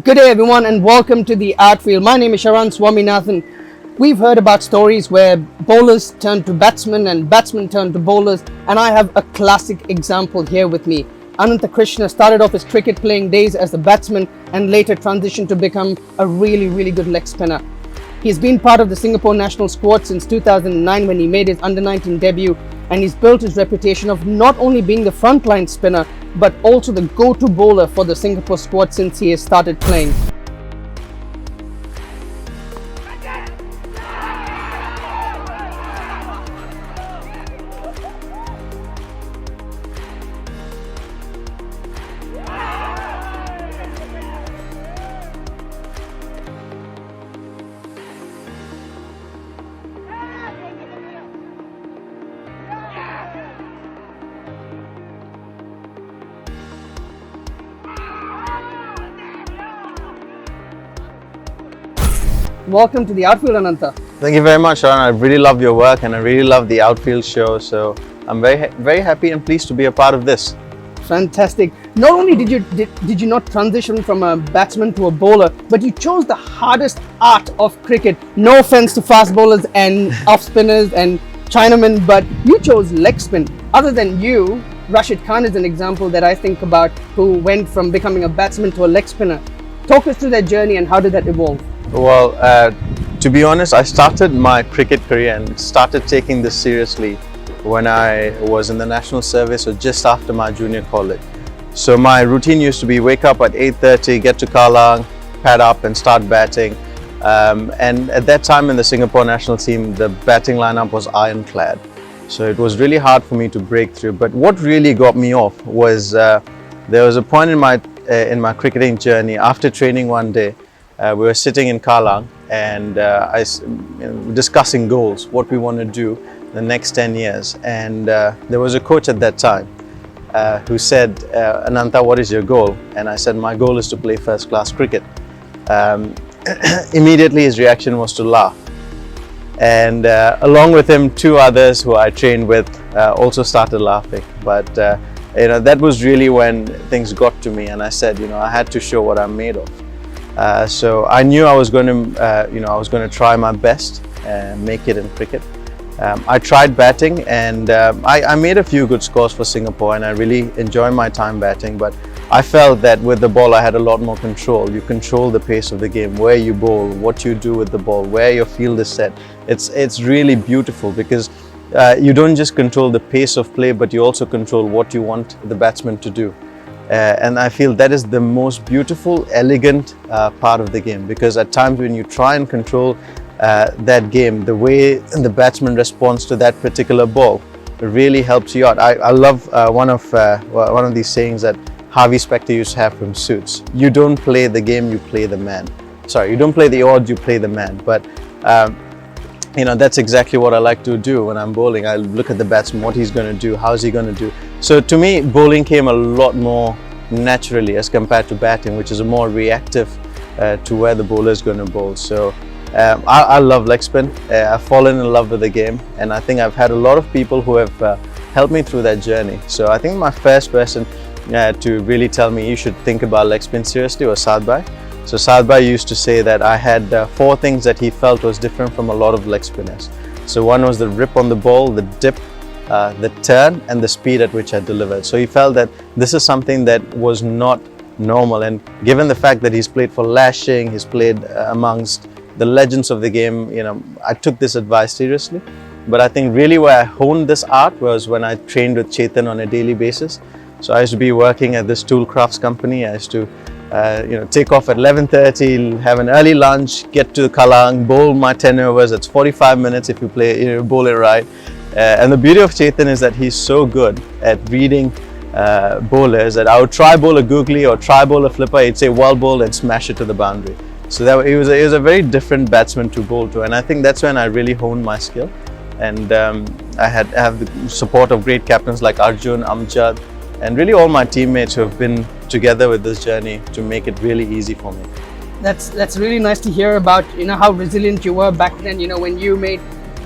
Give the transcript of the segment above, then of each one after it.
Good day everyone and welcome to the Outfield. My name is Sharan Swaminathan. We've heard about stories where bowlers turn to batsmen and batsmen turn to bowlers, and I have a classic example here with me. Anantha Krishna started off his cricket playing days as a batsman and later transitioned to become a really good leg spinner. He's been part of the Singapore national squad since 2009 when he made his under-19 debut, and he's built his reputation of not only being the frontline spinner but also the go-to bowler for the Singapore squad since he has started playing. Welcome to the Outfield, Anantha. Thank you very much, Sharan. I really love your work and I really love the Outfield show. So I'm very happy and pleased to be a part of this. Fantastic. Not only did you not transition from a batsman to a bowler, but you chose the hardest art of cricket. No offense to fast bowlers and off spinners and Chinamen, but you chose leg spin. Other than you, Rashid Khan is an example that I think about, who went from becoming a batsman to a leg spinner. Talk us through that journey and how did that evolve? Well, to be honest, I started my cricket career and started taking this seriously when I was in the national service or just after my junior college. So my routine used to be wake up at 8:30, get to Kallang, pad up and start batting. And at that time in the Singapore national team, the batting lineup was ironclad. So it was really hard for me to break through. But what really got me off was there was a point in my cricketing journey after training one day. We were sitting in Kallang and discussing goals, what we want to do the next 10 years. And there was a coach at that time who said, Anantha, what is your goal? And I said, my goal is to play first class cricket. Immediately his reaction was to laugh. And along with him, two others who I trained with also started laughing. But that was really when things got to me, and I said, I had to show what I'm made of. So I knew I was going to, try my best and make it in cricket. I tried batting and I made a few good scores for Singapore, and I really enjoyed my time batting. But I felt that with the ball I had a lot more control. You control the pace of the game, where you bowl, what you do with the ball, where your field is set. It's really beautiful because you don't just control the pace of play, but you also control what you want the batsman to do. And I feel that is the most beautiful, elegant part of the game, because at times when you try and control that game, the way the batsman responds to that particular ball really helps you out. I love one of these sayings that Harvey Specter used to have from Suits. You don't play the game, you play the man. Sorry, you don't play the odds, you play the man. But that's exactly what I like to do when I'm bowling. I look at the batsman, what he's going to do, how's he going to do. So to me, bowling came a lot more naturally as compared to batting, which is a more reactive to where the bowler is going to bowl. So I love leg spin. I've fallen in love with the game, and I think I've had a lot of people who have helped me through that journey. So I think my first person to really tell me you should think about leg spin seriously was Sadbhai. So Sadbhai used to say that I had 4 things that he felt was different from a lot of leg spinners. So one was the rip on the ball, the dip, the turn, and the speed at which I delivered. So he felt that this is something that was not normal, and given the fact that he's played for Lashing, he's played amongst the legends of the game, I took this advice seriously. But I think really where I honed this art was when I trained with Chetan on a daily basis. So I used to be working at this tool crafts company. I used to take off at 11:30, have an early lunch, get to Kallang, bowl my 10 overs. It's 45 minutes if you bowl it right. And the beauty of Chetan is that he's so good at reading bowlers that I would try bowl a googly or try bowl a flipper. He'd say well bowled and smash it to the boundary. So he was a very different batsman to bowl to, and I think that's when I really honed my skill. And I have the support of great captains like Arjun, Amjad, and really all my teammates who have been together with this journey to make it really easy for me. That's really nice to hear about how resilient you were back then.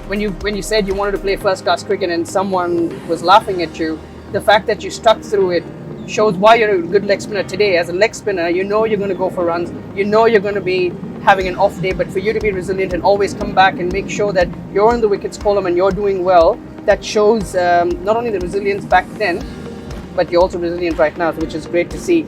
When you said you wanted to play first class cricket and someone was laughing at you, the fact that you stuck through it shows why you're a good leg spinner today. As a leg spinner, you know you're going to go for runs, you know you're going to be having an off day, but for you to be resilient and always come back and make sure that you're in the wickets column and you're doing well, that shows not only the resilience back then, but you're also resilient right now, which is great to see.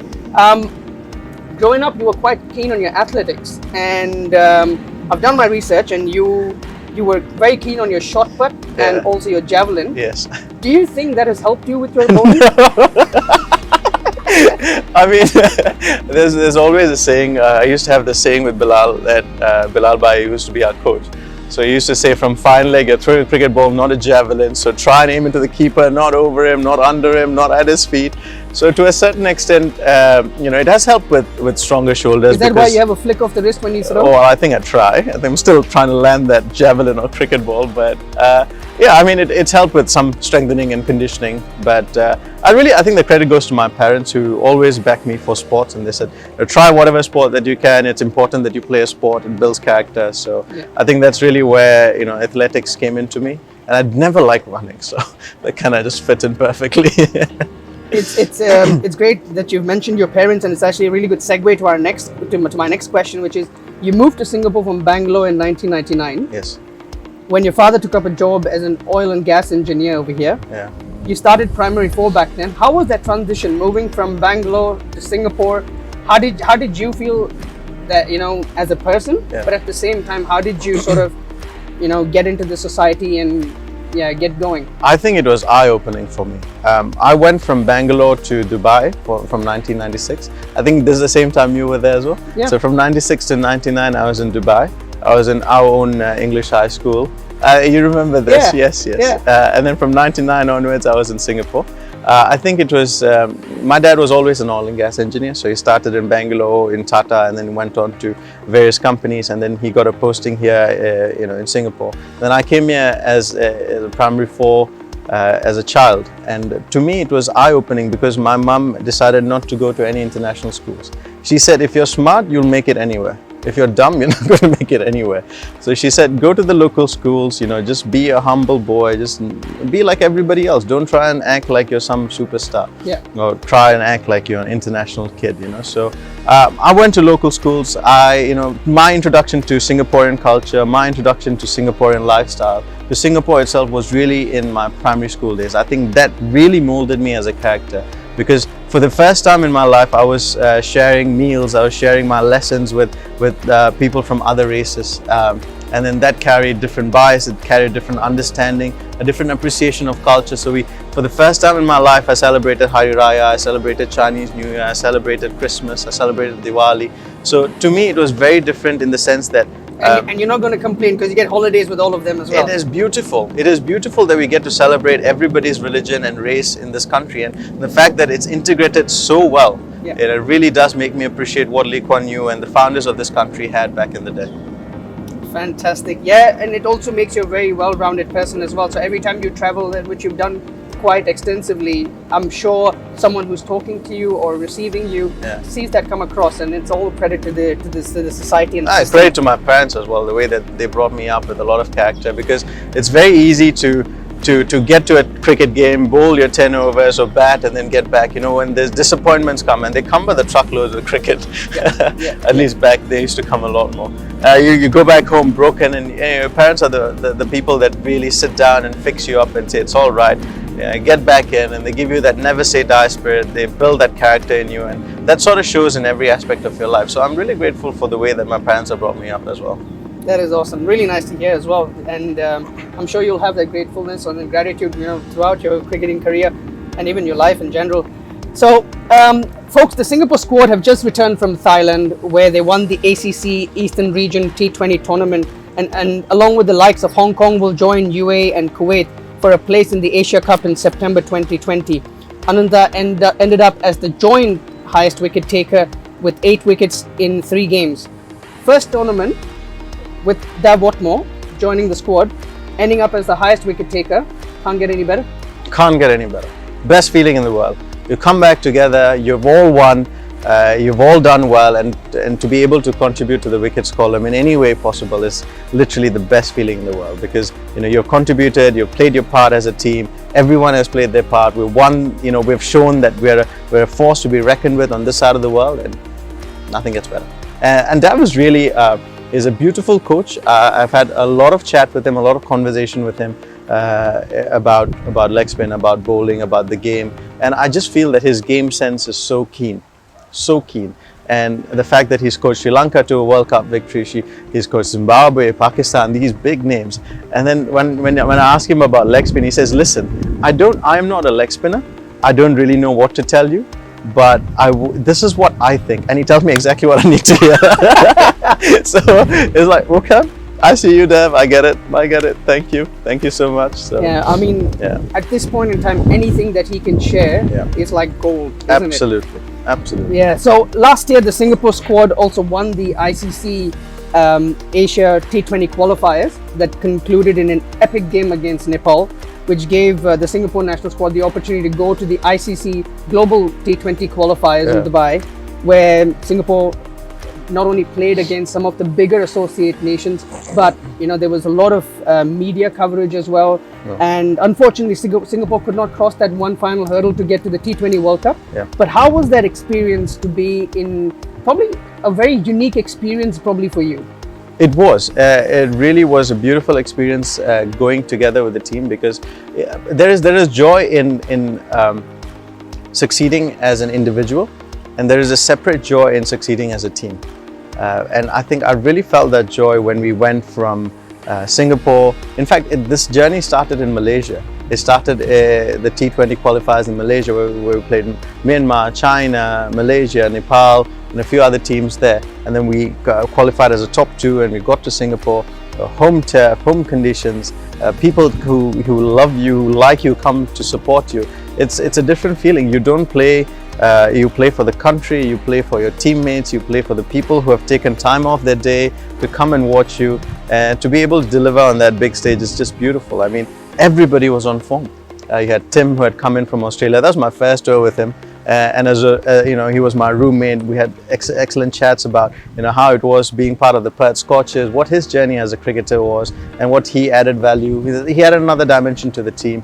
Growing up, you were quite keen on your athletics, and I've done my research, and you were very keen on your shot put and also your javelin. Yes. Do you think that has helped you with your bowling? I mean, there's always a saying. I used to have the saying with Bilal that Bilal Bhai used to be our coach. So he used to say, from fine leg, you're throwing a cricket ball, not a javelin. So try and aim into the keeper, not over him, not under him, not at his feet. So to a certain extent, it has helped with stronger shoulders. Is that why you have a flick of the wrist when you throw? Oh, I think I try. I think I'm still trying to land that javelin or cricket ball. But yeah, I mean, it's helped with some strengthening and conditioning. But I think the credit goes to my parents, who always backed me for sports. And they said, try whatever sport that you can. It's important that you play a sport. It builds character. So I think that's really where, athletics came into me. And I'd never liked running. So that kind of just fit in perfectly. It's great that you've mentioned your parents, and it's actually a really good segue to my next question, which is, you moved to Singapore from Bangalore in 1999. Yes. When your father took up a job as an oil and gas engineer over here. Yeah. You started primary 4 back then. How was that transition, moving from Bangalore to Singapore? How did you feel that, as a person, but at the same time, how did you sort of, get into the society and get going? I think it was eye-opening for me. I went from Bangalore to Dubai from 1996. I think this is the same time you were there as well. Yeah. So from 96 to 99, I was in Dubai. I was in our own English high school. You remember this? Yeah. Yes. Yeah. And then from 99 onwards, I was in Singapore. I think it was, my dad was always an oil and gas engineer. So he started in Bangalore, in Tata, and then went on to various companies. And then he got a posting here, in Singapore. Then I came here as a primary 4 as a child. And to me, it was eye-opening because my mum decided not to go to any international schools. She said, if you're smart, you'll make it anywhere. If you're dumb, you're not going to make it anywhere. So she said, go to the local schools, just be a humble boy, just be like everybody else. Don't try and act like you're some superstar. Yeah. Or try and act like you're an international kid, So I went to local schools. My introduction to Singaporean culture, my introduction to Singaporean lifestyle, to Singapore itself was really in my primary school days. I think that really molded me as a character. Because for the first time in my life, I was sharing meals, I was sharing my lessons with people from other races. And then that carried different bias, it carried different understanding, a different appreciation of culture. So for the first time in my life, I celebrated Hari Raya, I celebrated Chinese New Year, I celebrated Christmas, I celebrated Diwali. So to me, it was very different in the sense that and you're not going to complain because you get holidays with all of them as well. It is beautiful. It is beautiful that we get to celebrate everybody's religion and race in this country, and the fact that it's integrated so well, it really does make me appreciate what Lee Kuan Yew and the founders of this country had back in the day. Fantastic. Yeah, and it also makes you a very well-rounded person as well. So every time you travel, which you've done quite extensively, I'm sure someone who's talking to you or receiving you sees that come across, and it's all credit to the society and the system. Credit to my parents as well, the way that they brought me up with a lot of character, because it's very easy to get to a cricket game, bowl your 10 overs or bat and then get back. When there's disappointments come, and they come with a truckload of cricket. At least back they used to come a lot more. You go back home broken, and your parents are the people that really sit down and fix you up and say it's all right. Get back in, and they give you that never say die spirit. They build that character in you, and that sort of shows in every aspect of your life. So I'm really grateful for the way that my parents have brought me up as well. That is awesome. Really nice to hear as well. And I'm sure you'll have that gratefulness and gratitude, throughout your cricketing career and even your life in general. So, folks, the Singapore squad have just returned from Thailand, where they won the ACC Eastern Region T20 tournament, and along with the likes of Hong Kong will join UAE and Kuwait for a place in the Asia Cup in September 2020. Anantha ended up as the joint highest wicket taker with 8 wickets in 3 games. First tournament with Dav Watmore joining the squad, ending up as the highest wicket taker. Can't get any better? Can't get any better. Best feeling in the world. You come back together, you've all won, you've all done well, and to be able to contribute to the wickets column in any way possible is literally the best feeling in the world, because you've contributed, you've played your part as a team, Everyone has played their part. We've won. We've shown that we're a force to be reckoned with on this side of the world, and nothing gets better. And that was really is a beautiful coach. I've had a lot of chat with him, a lot of conversation with him about leg spin, about bowling, about the game, and I just feel that his game sense is so keen. And the fact that he's coached Sri Lanka to a World Cup victory, he's coached Zimbabwe, Pakistan, these big names. And then when I ask him about leg spin, he says, "Listen, I am not a leg spinner. I don't really know what to tell you, but this is what I think." And he tells me exactly what I need to hear. So it's like, okay, I see you, Dev. I get it. Thank you so much. So, yeah, I mean, at this point in time, anything that he can share is like gold, isn't it? Absolutely. Yeah. So last year, the Singapore squad also won the ICC Asia T20 qualifiers that concluded in an epic game against Nepal, which gave the Singapore national squad the opportunity to go to the ICC Global T20 qualifiers in Dubai, where Singapore not only played against some of the bigger associate nations, but there was a lot of media coverage as well. And unfortunately, Singapore could not cross that one final hurdle to get to the T20 World Cup. But how was that experience to be in? Probably a very unique experience, probably for you. It was. It really was a beautiful experience going together with the team, because there is joy in succeeding as an individual, and there is a separate joy in succeeding as a team. And I think I really felt that joy when we went from Singapore. In fact, this journey started in Malaysia. It started the T20 qualifiers in Malaysia, where we played in Myanmar, China, Malaysia, Nepal, and a few other teams there. And then we qualified as a top 2, and we got to Singapore. Home turf, home conditions, people who love you, who like you, come to support you. It's a different feeling. You don't play. You play for the country, you play for your teammates, you play for the people who have taken time off their day to come and watch you, and to be able to deliver on that big stage is just beautiful. I mean, everybody was on form. You had Tim, who had come in from Australia. That was my first tour with him, and as he was my roommate. We had excellent chats about how it was being part of the Perth Scorchers, what his journey as a cricketer was, and what he added value. He added another dimension to the team.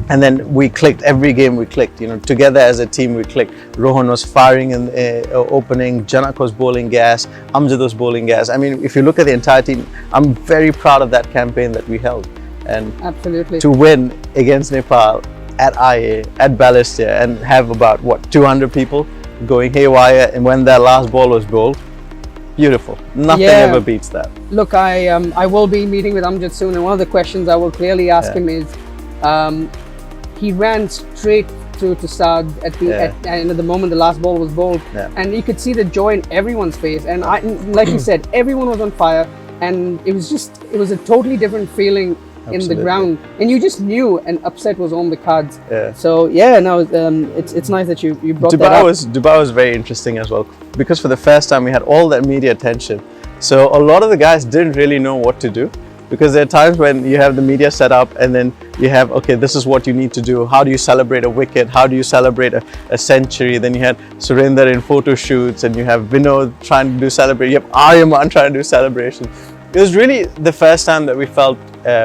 And then we clicked. Every game we clicked. Together as a team we clicked. Rohan was firing in opening. Janak was bowling gas. Amjad was bowling gas. I mean, if you look at the entire team, I'm very proud of that campaign that we held. And absolutely, to win against Nepal at IA, at Balestier, and have about 200 people going haywire, and when that last ball was bowled, beautiful. Nothing ever beats that. Look, I will be meeting with Amjad soon, and one of the questions I will clearly ask him is. He ran straight through to Saad at the moment the last ball was bowled, and you could see the joy in everyone's face. And like you said, everyone was on fire, and it was a totally different feeling in the ground, and you just knew an upset was on the cards. So it's nice that you brought that up. Dubai was very interesting as well, because for the first time we had all that media attention. So a lot of the guys didn't really know what to do. Because there are times when you have the media set up, and then you have, okay, this is what you need to do. How do you celebrate a wicket? How do you celebrate a century? Then you had Surinder in photo shoots, and you have Vinod trying to do celebration. You have Aryaman trying to do celebration. It was really the first time that we felt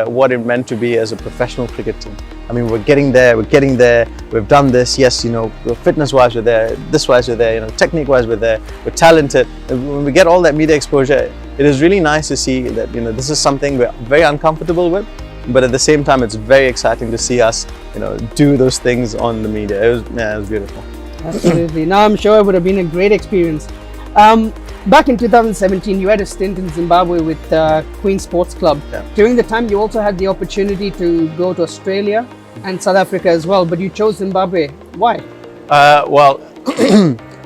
what it meant to be as a professional cricket team. I mean, we're getting there, we've done this, yes, fitness-wise we're there, this-wise we're there, technique-wise we're there, we're talented. When we get all that media exposure, it is really nice to see that, this is something we're very uncomfortable with, but at the same time, it's very exciting to see us, do those things on the media. It was beautiful. Absolutely. Now, I'm sure it would have been a great experience. Back in 2017, you had a stint in Zimbabwe with Queen Sports Club. During the time, you also had the opportunity to go to Australia and South Africa as well, but you chose Zimbabwe. Why? Well,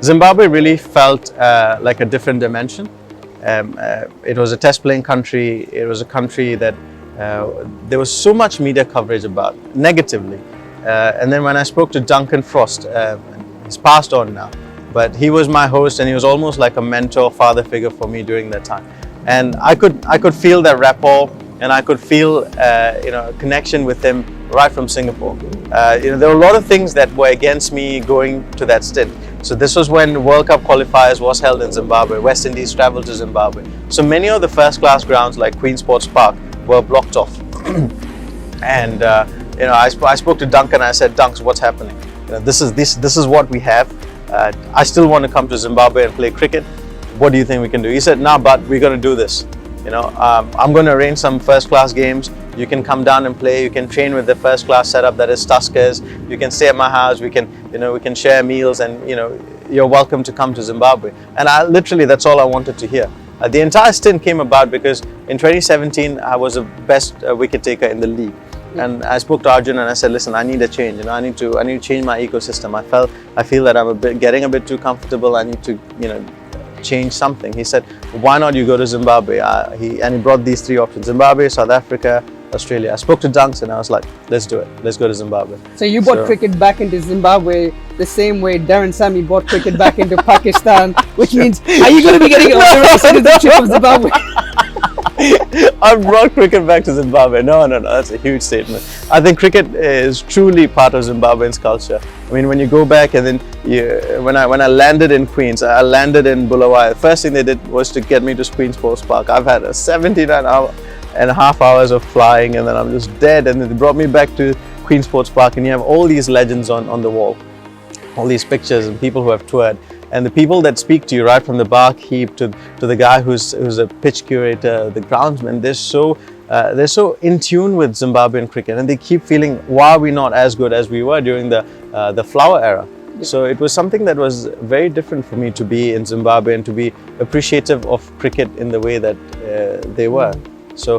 Zimbabwe really felt like a different dimension. It was a test playing country. It was a country that there was so much media coverage about, negatively. And then when I spoke to Duncan Frost, he's passed on now, but he was my host, and he was almost like a mentor, father figure for me during that time. And I could feel that rapport, and I could feel a connection with him right from Singapore. There were a lot of things that were against me going to that stint. So this was when World Cup qualifiers was held in Zimbabwe. West Indies travelled to Zimbabwe. So many of the first class grounds like Queen Sports Park were blocked off. And I spoke to Duncan. I said, Dunks, what's happening? This is what we have. I still want to come to Zimbabwe and play cricket. What do you think we can do? He said, nah, but we're going to do this. I'm going to arrange some first-class games. You can come down and play. You can train with the first-class setup that is Tuskers. You can stay at my house. We can share meals, and you're welcome to come to Zimbabwe. And literally, that's all I wanted to hear. The entire stint came about because in 2017 I was the best wicket taker in the league. And I spoke to Arjun and I said, listen, I need a change. I need to change my ecosystem. I feel that I'm getting a bit too comfortable. I need to change something. He said, why not you go to Zimbabwe? He brought these three options: Zimbabwe, South Africa, Australia. I spoke to Dunks and I was like, let's do it. Let's go to Zimbabwe. So you brought cricket back into Zimbabwe the same way Darren Sammy brought cricket back into Pakistan, which means, are you going to be getting a citizenship of Zimbabwe? I brought cricket back to Zimbabwe. No, that's a huge statement. I think cricket is truly part of Zimbabweans culture. I mean, when you go back and then when I landed in Queens, I landed in Bulawayo. The first thing they did was to get me to Queens Sports Park. I've had a 79.5 hours of flying, and then I'm just dead. And then they brought me back to Queens Sports Park, and you have all these legends on the wall, all these pictures and people who have toured. And the people that speak to you, right from the bark heap to the guy who's a pitch curator, the groundsman, they're so in tune with Zimbabwean cricket, and they keep feeling, why are we not as good as we were during the flower era? So it was something that was very different for me to be in Zimbabwe and to be appreciative of cricket in the way that they were. So.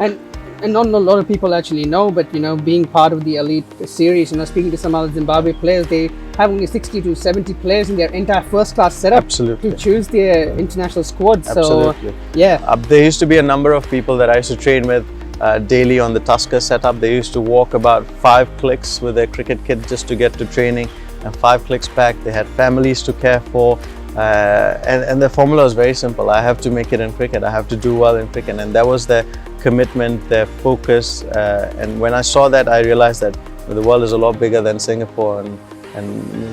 And not a lot of people actually know, but being part of the elite series, speaking to some other Zimbabwe players, they have only 60 to 70 players in their entire first-class setup. Absolutely. To choose their international squad. Absolutely. So, yeah. There used to be a number of people that I used to train with daily on the Tusker setup. They used to walk about 5 clicks with their cricket kit just to get to training, and 5 clicks back. They had families to care for. And the formula was very simple. I have to make it in cricket. I have to do well in cricket, and that was their commitment, their focus. And when I saw that, I realized that the world is a lot bigger than Singapore, and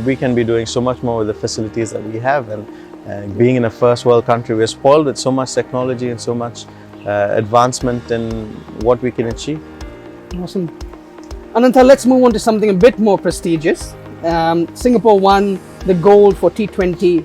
we can be doing so much more with the facilities that we have. And being in a first world country, we're spoiled with so much technology and so much advancement in what we can achieve. Awesome. Anantha, let's move on to something a bit more prestigious. Singapore won the gold for T20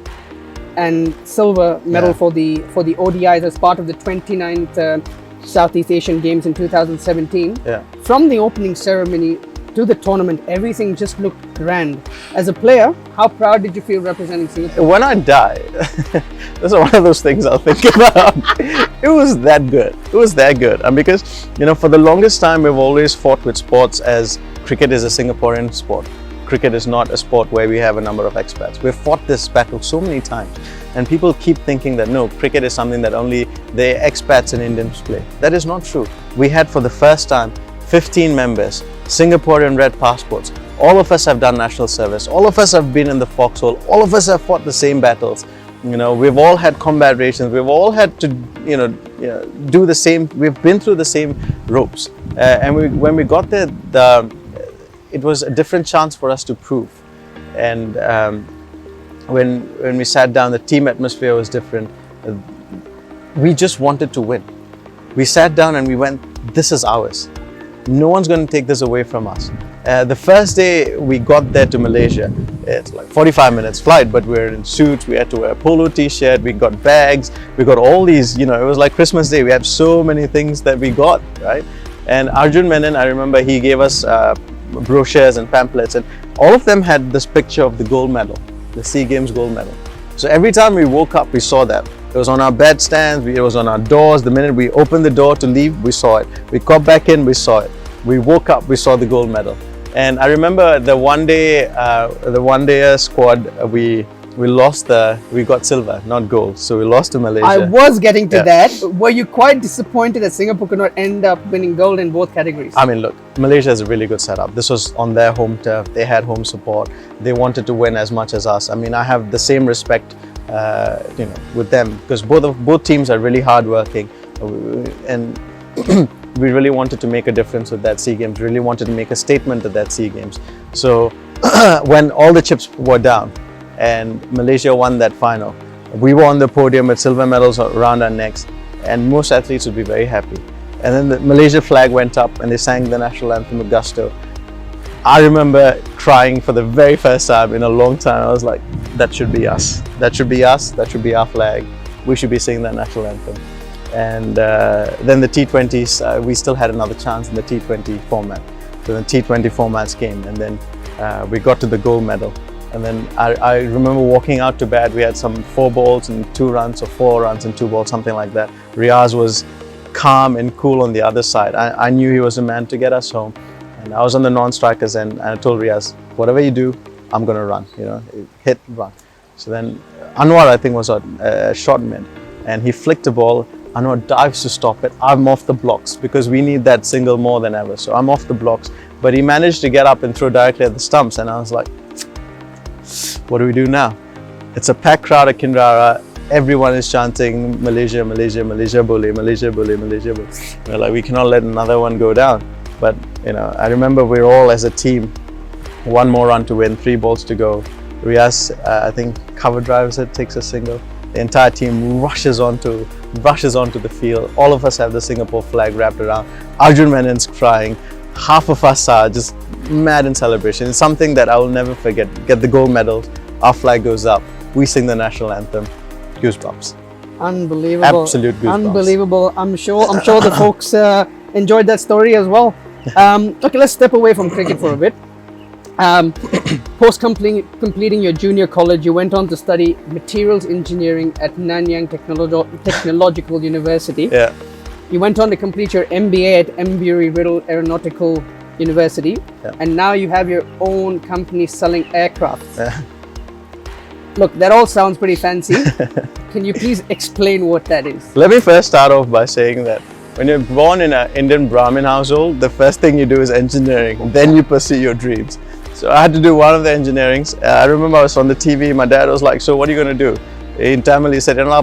and silver medal for the ODIs as part of the 29th Southeast Asian Games in 2017. Yeah. From the opening ceremony to the tournament, everything just looked grand. As a player, how proud did you feel representing Singapore? When I die, this is one of those things I'll think about. It was that good. It was that good. And because, for the longest time, we've always fought with sports as cricket is a Singaporean sport. Cricket is not a sport where we have a number of expats. We've fought this battle so many times, and people keep thinking that no, cricket is something that only the expats and Indians play. That is not true. We had for the first time 15 members, Singaporean red passports. All of us have done national service. All of us have been in the foxhole. All of us have fought the same battles. We've all had combat rations. We've all had to, do the same. We've been through the same ropes. And when we got there, it was a different chance for us to prove. And when we sat down, the team atmosphere was different. We just wanted to win. We sat down and we went, this is ours. No one's going to take this away from us. The first day we got there to Malaysia, it's like 45 minutes flight, but we were in suits. We had to wear a polo t-shirt. We got bags. We got all these, it was like Christmas Day. We had so many things that we got, right? And Arjun Menon, I remember he gave us brochures and pamphlets, and all of them had this picture of the gold medal, the SEA Games gold medal. So every time we woke up, we saw that. It was on our bed stands, it was on our doors. The minute we opened the door to leave, we saw it. We got back in, we saw it. We woke up, we saw the gold medal. And I remember the one day squad, we got silver, not gold. So we lost to Malaysia. I was getting to that. Were you quite disappointed that Singapore could not end up winning gold in both categories? I mean, look, Malaysia is a really good setup. This was on their home turf. They had home support. They wanted to win as much as us. I mean, I have the same respect, with them, because both teams are really hardworking, and we really wanted to make a difference with that SEA Games. Really wanted to make a statement at that SEA Games. So when all the chips were down, and Malaysia won that final, we were on the podium with silver medals around our necks, and most athletes would be very happy. And then the Malaysia flag went up and they sang the national anthem with gusto. I remember crying for the very first time in a long time. I was like, that should be us. That should be us. That should be our flag. We should be singing that national anthem. And then the T20s, we still had another chance in the T20 format. So the T20 formats came, and then we got to the gold medal. And then I remember walking out to bat. We had some 4 balls and 2 runs, or 4 runs and 2 balls, something like that. Riaz was calm and cool on the other side. I knew he was the man to get us home. And I was on the non-strikers, and I told Riaz, whatever you do, I'm going to run, hit, run. So then Anwar, I think, was a short mid, and he flicked the ball. Anwar dives to stop it. I'm off the blocks because we need that single more than ever. So I'm off the blocks, but he managed to get up and throw directly at the stumps. And I was like, what do we do now? It's a packed crowd at Kinrara. Everyone is chanting Malaysia, Malaysia, Malaysia, Bole, Malaysia, Bole, Malaysia, Bole. We're like, we cannot let another one go down. But I remember we're all as a team, 1 more run to win, 3 balls to go. Riaz, I think, cover drives it, takes a single. The entire team rushes onto the field. All of us have the Singapore flag wrapped around. Arjun Menon's crying. Half of us are just mad in celebration. It's something that I will never forget. Get the gold medals, our flag goes up, we sing the national anthem. Goosebumps. Unbelievable. Absolute goosebumps. Unbelievable. I'm sure the folks enjoyed that story as well. Okay, let's step away from cricket for a bit. Post completing your junior college, you went on to study materials engineering at Nanyang Technological University. Yeah. You went on to complete your MBA at Embry-Riddle Aeronautical University, and now you have your own company selling aircraft. Look, that all sounds pretty fancy. Can you please explain what that is? Let me first start off by saying that when you're born in an Indian Brahmin household, the first thing you do is engineering, then you pursue your dreams. So I had to do one of the engineerings. I remember I was on the TV, my dad was like, so what are you going to do? In Tamil, he said, I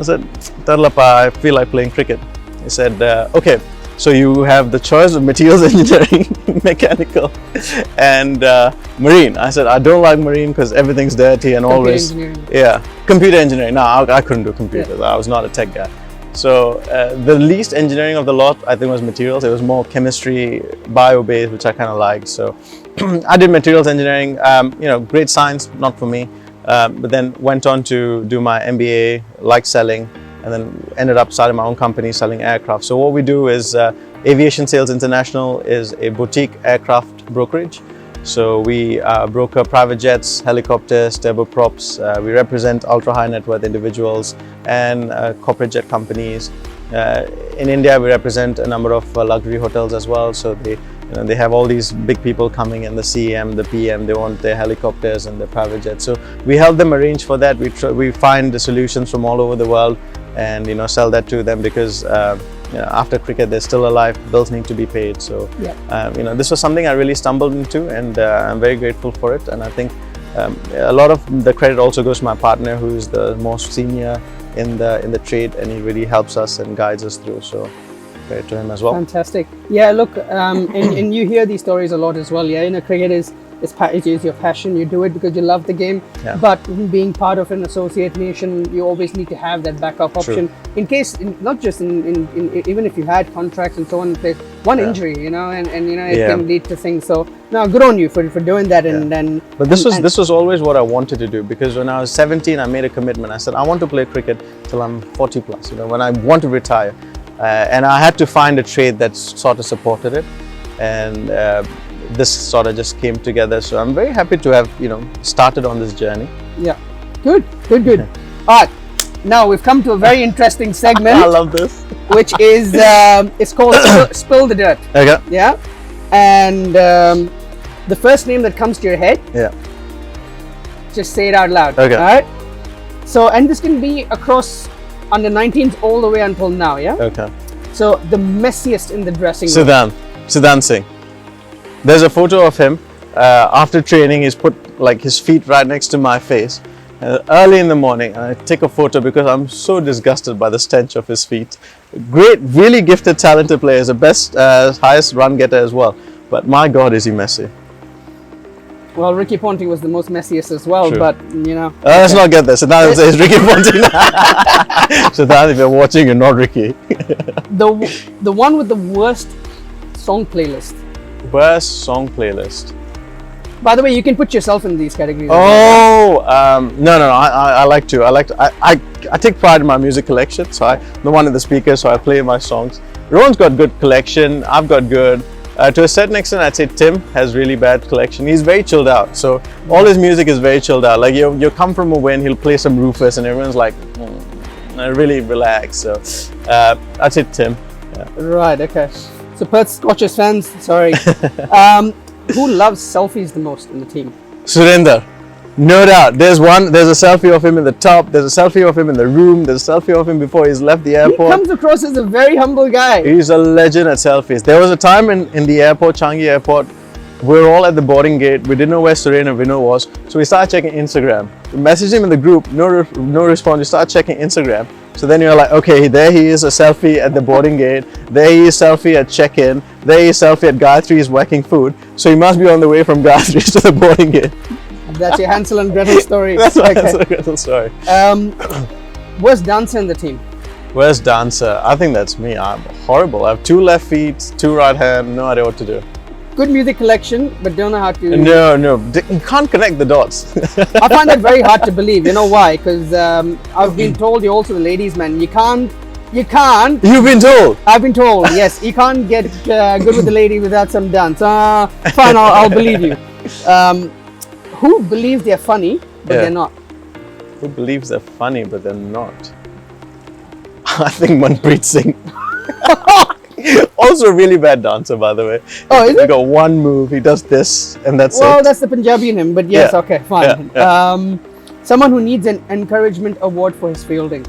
said, I feel like playing cricket. He said, okay, so you have the choice of materials engineering, mechanical, and marine. I said, I don't like marine because everything's dirty and always. Computer engineering. No, I couldn't do computers. I was not a tech guy. So the least engineering of the lot, I think, was materials. It was more chemistry, bio-based, which I kind of liked. So I did materials engineering. Great science, not for me. But then went on to do my MBA, like selling, and then ended up starting my own company selling aircraft. So what we do is Aviation Sales International is a boutique aircraft brokerage. So we broker private jets, helicopters, turboprops. We represent ultra high net worth individuals and corporate jet companies. In India, we represent a number of luxury hotels as well. So they have all these big people coming, and the CM, the PM, they want their helicopters and their private jets. So we help them arrange for that. We find the solutions from all over the world and sell that to them because after cricket they're still alive, bills need to be paid. So this was something I really stumbled into, and I'm very grateful for it. And I think a lot of the credit also goes to my partner, who is the most senior in the trade, and he really helps us and guides us through. So credit to him as well. Fantastic. Yeah, look, and you hear these stories a lot as well. Yeah, cricket is your passion. You do it because you love the game. Yeah. But being part of an associate nation, you always need to have that backup option. True. In case, not just in even if you had contracts and so on in place, one injury, and it can lead to things. So no, good on you for doing that. But this was always what I wanted to do, because when I was 17, I made a commitment. I said I want to play cricket till I'm 40 plus. When I want to retire, and I had to find a trade that sort of supported it, and this sort of just came together. So I'm very happy to have started on this journey. Yeah, good. All right, now we've come to a very interesting segment. I love this. Which is it's called Spill the Dirt. Okay. Yeah, and the first name that comes to your head. Yeah. Just say it out loud. Okay. All right. So, and this can be across under 19s all the way until now. Yeah. Okay. So the messiest in the dressing room. Siddhan Singh. There's a photo of him after training. He's put his feet right next to my face early in the morning, and I take a photo because I'm so disgusted by the stench of his feet. Great, really gifted, talented player. He's the best, highest run getter as well. But my God, is he messy. Well, Ricky Ponting was the most messiest as well. True. But let's not get this. So now it's Ricky Ponting. So now if you're watching, you're not Ricky. The one with the worst song playlist. Worst song playlist. By the way, you can put yourself in these categories. Oh, no. I like to. I take pride in my music collection. So I'm the one in the speaker. So I play my songs. Rowan's got good collection. I've got good. To a certain extent, I'd say Tim has really bad collection. He's very chilled out. So all his music is very chilled out. Like you come from a win, he'll play some Rufus, and everyone's like, really relax. So I'd say Tim. Yeah. Right. Okay. So Perth Scorchers fans, sorry. Who loves selfies the most in the team? Surinder, no doubt. There's a selfie of him in the top, there's a selfie of him in the room, there's a selfie of him before he's left the airport. He comes across as a very humble guy. He's a legend at selfies. There was a time in the airport, Changi airport, we were all at the boarding gate, we didn't know where Suren and Vino was, so we started checking Instagram. We messaged him in the group, no response, we started checking Instagram. So then you're like, okay, there he is, a selfie at the boarding gate, there he is, selfie at check-in, there he is, selfie at Gayatri's whacking food, so he must be on the way from Gayatri's to the boarding gate. That's your Hansel and Gretel story. That's my Hansel and Gretel story. Worst dancer in the team? Worst dancer? I think that's me. I'm horrible. I have 2 left feet, 2 right hand, no idea what to do. Good music collection, but don't know how to... No, you can't connect the dots. I find that very hard to believe. You know why? Because I've been told you're also the ladies' man. You can't... You've been told? I've been told, yes. You can't get good with the lady without some dance. Fine, I'll believe you. Who believes they're funny, but they're not? Who believes they're funny, but they're not? I think Manpreet Singh. Also a really bad dancer, by the way. Oh, is it? He got one move, he does this, and that's it. Well, that's the Punjabi in him, but yes, okay, fine. Yeah. Someone who needs an encouragement award for his fielding.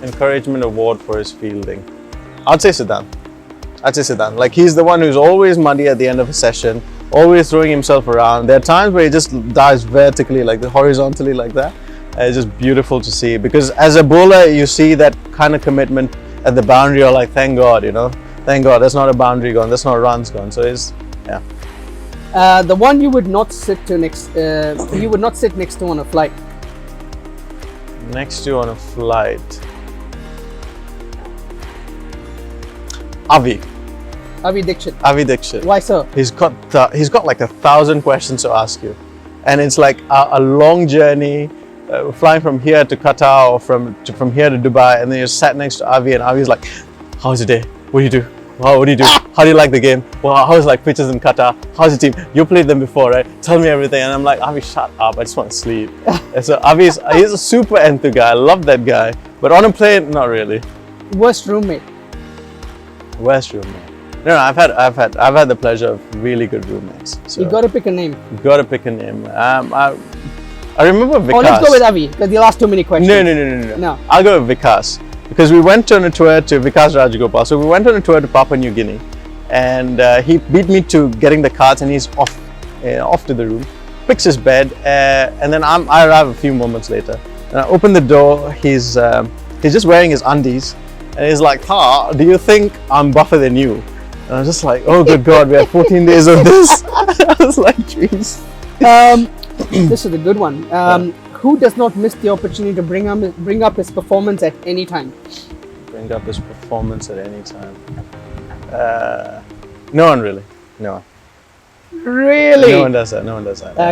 Encouragement award for his fielding. I'd say Siddhant. Like, he's the one who's always muddy at the end of a session, always throwing himself around. There are times where he just dives vertically, like horizontally like that. It's just beautiful to see, because as a bowler, you see that kind of commitment at the boundary. You're like, thank God, thank God, that's not a boundary gone, that's not runs gone. So it's, yeah. The one you would not sit next to on a flight. Next to on a flight. Avi Dixit. Why so? He's got like 1,000 questions to ask you, and it's like a long journey, flying from here to Qatar or from here to Dubai, and then you're sat next to Avi, and Avi's like, how's your day? What do you do? Wow, what do you do? How do you like the game? Well, how's like pitches in Qatar? How's your team? You played them before, right? Tell me everything. And I'm like, Avi, shut up. I just want to sleep. And so he's a super enthu guy. I love that guy. But on a plane, not really. Worst roommate? No, I've had the pleasure of really good roommates. So You got to pick a name. I remember Vikas. Oh, let's go with Avi, because you asked too many questions. No. I'll go with Vikas, because we went on a tour to Vikas Rajagopal. So we went on a tour to Papua New Guinea, and he beat me to getting the cards, and he's off to the room, picks his bed, and then I arrive a few moments later. And I open the door. He's just wearing his undies, and he's like, do you think I'm buffer than you? And I was just like, oh good God, we have 14 days of this. I was like, jeez. This is a good one. Who does not miss the opportunity to bring up his performance at any time? Bring up his performance at any time. No one really. No one. Really? No one does that.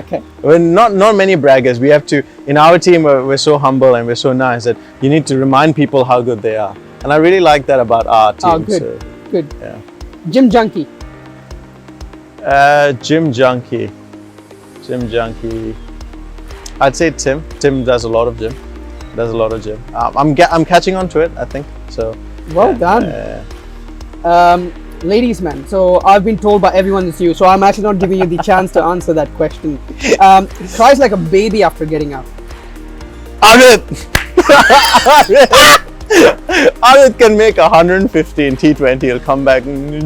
Okay. We're not many braggers. We have to, in our team, we're so humble and we're so nice that you need to remind people how good they are. And I really like that about our team. Oh, good. So, Good. Yeah. Gym junkie? Gym junkie. I'd say Tim. Tim does a lot of gym. I'm catching on to it, I think. So. Well done. Ladies man, so I've been told by everyone it's you, so I'm actually not giving you the chance to answer that question. Cries like a baby after getting out. Amit can make 150 in T20. He'll come back and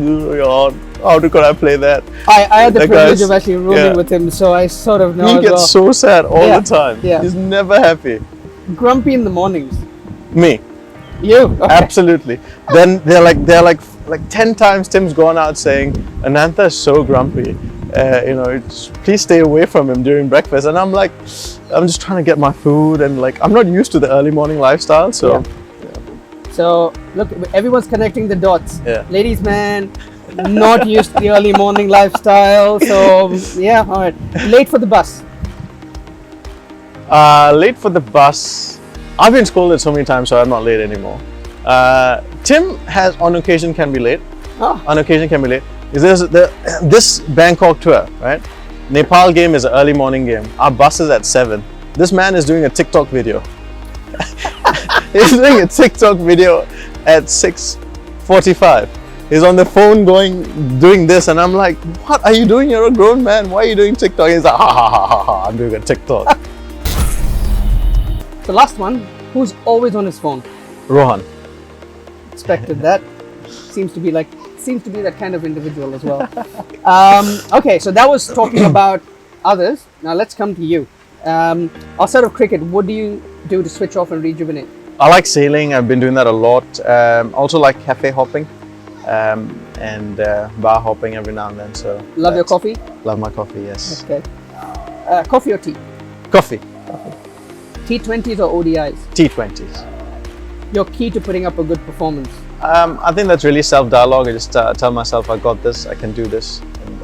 how could I play that? I had the privilege of actually rooming with him, so I sort of know. He gets so sad all the time. Yeah. He's never happy. Grumpy in the mornings. Me. You? Okay. Absolutely. Then they're like 10 times Tim's gone out saying, Anantha is so grumpy. Please stay away from him during breakfast. And I'm like, I'm just trying to get my food, and like I'm not used to the early morning lifestyle. So, So look, everyone's connecting the dots. Yeah. Ladies man, Not used to the early morning lifestyle. So yeah, all right. Late for the bus. Late for the bus. I've been scolded so many times, so I'm not late anymore. Tim has on occasion can be late. Oh. On occasion can be late. Is this Bangkok tour, right? Nepal game is an early morning game. Our bus is at 7. This man is doing a TikTok video. He's doing a TikTok video at 6:45. He's on the phone doing this, and I'm like, what are you doing? You're a grown man. Why are you doing TikTok? He's like, ha ha ha ha ha, I'm doing a TikTok. The last one, who's always on his phone? Rohan. Expected that. Seems to be that kind of individual as well. Okay, so that was talking about others. Now let's come to you. Outside of cricket, what do you do to switch off and rejuvenate? I like sailing. I've been doing that a lot. Also like cafe hopping and bar hopping every now and then. So Love your coffee? Love my coffee, yes. Okay. Coffee or tea? Coffee. T20s or ODIs? T20s. Your key to putting up a good performance? I think that's really self-dialogue. I just tell myself I got this, I can do this. And,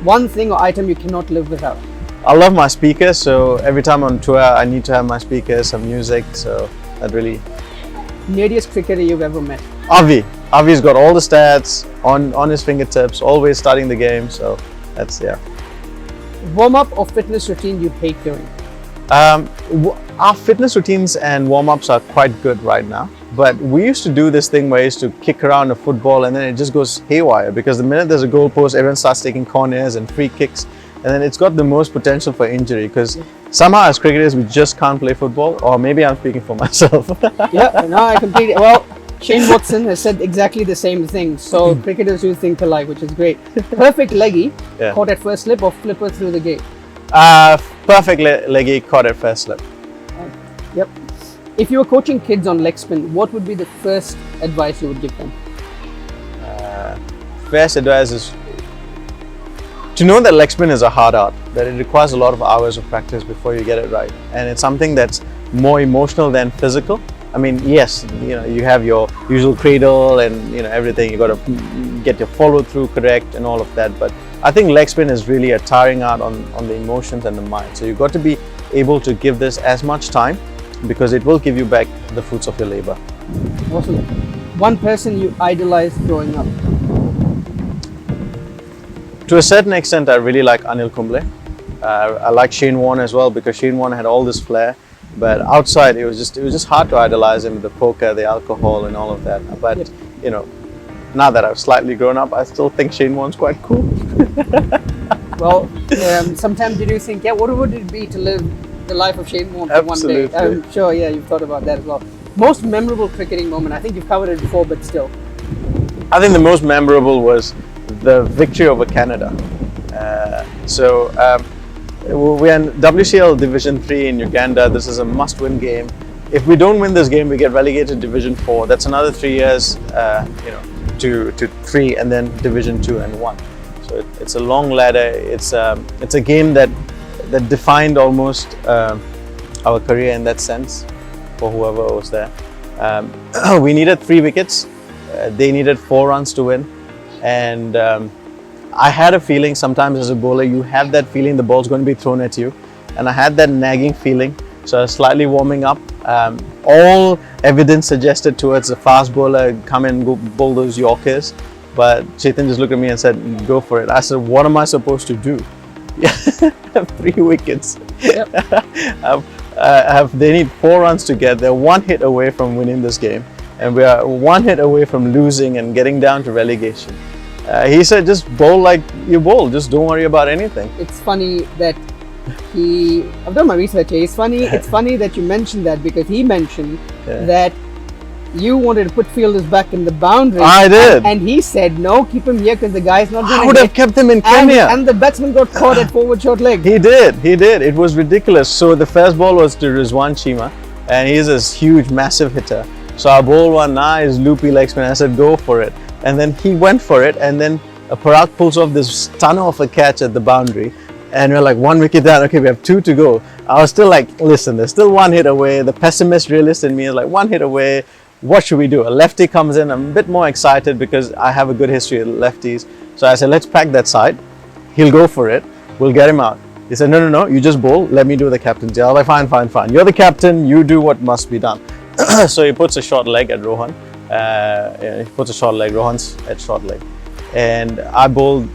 one thing or item you cannot live without? I love my speakers, so every time I'm on tour I need to have my speakers, some music, so that really... Nerdiest cricketer you've ever met? Avi's got all the stats on his fingertips, always starting the game, so that's, yeah. Warm-up or fitness routine you hate doing? Our fitness routines and warm-ups are quite good right now, but we used to do this thing where I used to kick around a football and then it just goes haywire, because the minute there's a goal post, everyone starts taking corners and free kicks, and then it's got the most potential for injury, because somehow as cricketers we just can't play football. Or maybe I'm speaking for myself. Yeah, no, I completely... Well, Shane Watson has said exactly the same thing, so cricketers do think alike, which is great. Perfect leggy, caught at first slip or flipper through the gate? Perfect leggy, caught at first slip. Yep. If you were coaching kids on leg spin, what would be the first advice you would give them? First advice is to know that leg spin is a hard art, that it requires a lot of hours of practice before you get it right, and it's something that's more emotional than physical. I mean, yes, you have your usual cradle and everything. You got to get your follow through correct and all of that. But I think leg spin is really a tiring art on the emotions and the mind. So you've got to be able to give this as much time, because it will give you back the fruits of your labor. Awesome. One person you idolized growing up? To a certain extent, I really like Anil Kumble. I like Shane Warne as well, because Shane Warne had all this flair. But outside, it was just hard to idolize him with the poker, the alcohol, and all of that. But now that I've slightly grown up, I still think Shane Warne's quite cool. Well, sometimes you do think, what would it be to live the life of Shane Warne for one day? I'm sure, you've thought about that as well. Most memorable cricketing moment? I think you've covered it before, but still. I think the most memorable was the victory over Canada. We're in WCL Division 3 in Uganda. This is a must-win game. If we don't win this game, we get relegated to Division 4. That's another 3 years, to 3, and then Division 2 and 1. So it's a long ladder. It's a game that defined almost our career in that sense for whoever was there. We needed 3 wickets. They needed 4 runs to win, and I had a feeling sometimes as a bowler, you have that feeling the ball's going to be thrown at you, and I had that nagging feeling. So I was slightly warming up. All evidence suggested towards a fast bowler, come and go bowl those Yorkers. But Chetan just looked at me and said, go for it. I said, what am I supposed to do? Have 3 wickets. Yep. They need 4 runs to get. They're 1 hit away from winning this game. And we are 1 hit away from losing and getting down to relegation. He said, just bowl like you bowl. Just don't worry about anything. It's funny that I've done my research here. It's funny that you mentioned that, because he mentioned that you wanted to put fielders back in the boundary. I did. And he said, no, keep him here because the guy's not going to I would have kept him in Kenya. And the batsman got caught at forward short leg. He did. It was ridiculous. So the first ball was to Rizwan Cheema, and he's this huge, massive hitter. So I bowled one nice loopy leg spin. I said, go for it. And then he went for it, and then Parag pulls off this stunner of a catch at the boundary, and we're like 1 wicket down. Okay, we have 2 to go. I was still like, listen, there's still 1 hit away. The pessimist realist in me is like 1 hit away. what should we do? A lefty comes in, I'm a bit more excited because I have a good history with lefties. So I said, let's pack that side. He'll go for it. We'll get him out. He said, no, you just bowl. Let me do the captaincy. I was like, fine. You're the captain. You do what must be done. So he puts a short leg at Rohan. Rohan's at short leg. And I bowled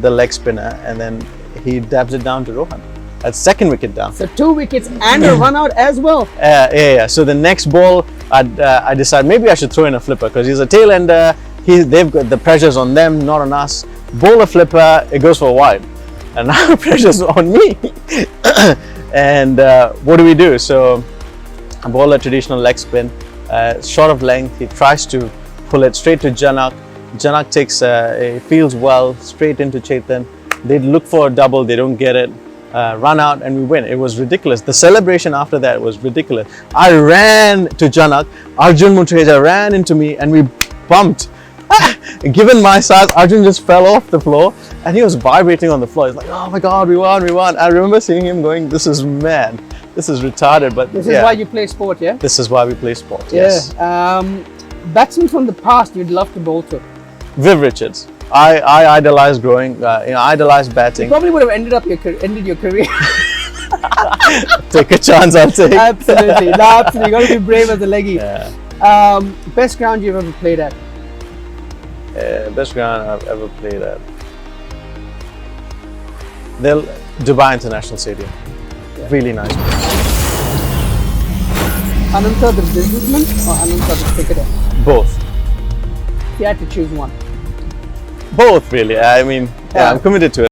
the leg spinner, and then he dabs it down to Rohan. That's second wicket down. So 2 wickets and a run out as well. Yeah. So the next ball, I decided maybe I should throw in a flipper because he's a tail ender. They've got the pressures on them, not on us. Bowl a flipper, it goes for a wide. And now the pressure's on me. And what do? So I bowl a traditional leg spin, short of length. He tries to pull it straight to Janak. Janak takes, feels well, straight into Chetan. They look for a double, they don't get it. Run out and we win. It was ridiculous. The celebration after that was ridiculous. I ran to Janak. Arjun Mutreja ran into me and we bumped. Given my size, Arjun just fell off the floor and he was vibrating on the floor. He's like, oh my God, we won. I remember seeing him going, this is mad. This is retarded. But this is why you play sport, yeah? This is why we play sport, yes. Batsmen from the past you'd love to bowl to? Viv Richards. I idolized growing, I idolized batting. You probably would have ended your career. Take a chance, I'll take. Absolutely. No, absolutely. You got to be brave as a leggy. Yeah. Best ground you've ever played at? Best ground I've ever played at. Dubai International Stadium. Yeah. Really nice. Anantha the businessman or Anantha the cricketer? Both. If you had to choose one. Both, really. I mean, yeah, I'm committed to it.